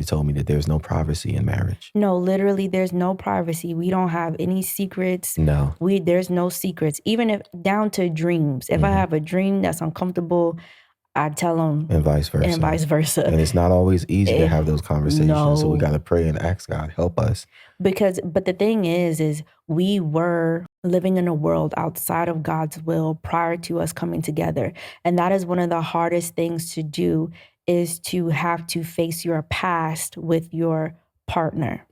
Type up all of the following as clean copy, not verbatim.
You told me that there's no privacy in marriage. No, literally, there's no privacy. We don't have any secrets. No. There's no secrets, even if down to dreams. If I have a dream that's uncomfortable, I tell them. And vice versa. And vice versa. And it's not always easy to have those conversations. No. So we got to pray and ask God, help us. But the thing is we were living in a world outside of God's will prior to us coming together. And that is one of the hardest things to do, is to have to face your past with your partner.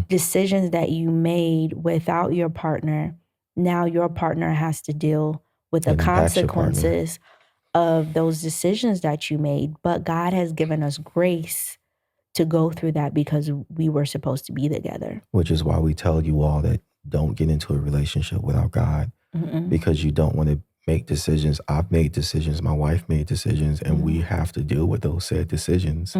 Decisions that you made without your partner, now your partner has to deal with the consequences of those decisions that you made. But God has given us grace to go through that because we were supposed to be together. Which is why we tell you all that don't get into a relationship without God, because you don't want to make decisions. I've made decisions. My wife made decisions, and we have to deal with those said decisions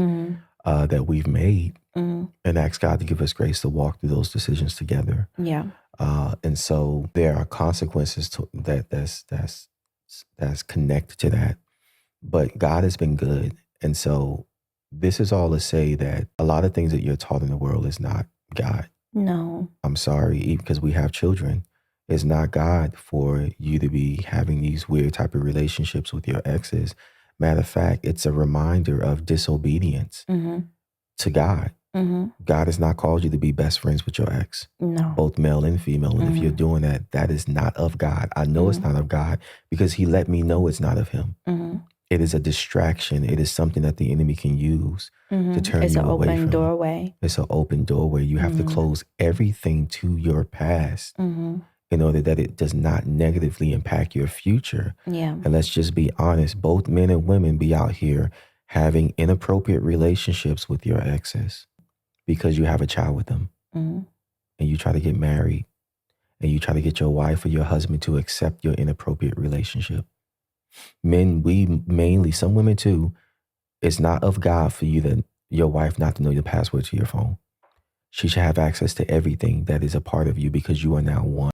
that we've made and ask God to give us grace to walk through those decisions together. Yeah. And so there are consequences to that's connected to that. But God has been good. And so this is all to say that a lot of things that you're taught in the world is not God. No. I'm sorry, because we have children. It's not God for you to be having these weird type of relationships with your exes. Matter of fact, it's a reminder of disobedience to God. God has not called you to be best friends with your ex. No. Both male and female. And if you're doing that, that is not of God. I know it's not of God because he let me know it's not of him. It is a distraction. It is something that the enemy can use to turn you away from. It's an open doorway. It's an open doorway. You have to close everything to your past in order that it does not negatively impact your future. Yeah. And let's just be honest, both men and women be out here having inappropriate relationships with your exes because you have a child with them and you try to get married and you try to get your wife or your husband to accept your inappropriate relationship. Men, we mainly, some women too, it's not of God for your wife not to know the password to your phone. She should have access to everything that is a part of you because you are now one.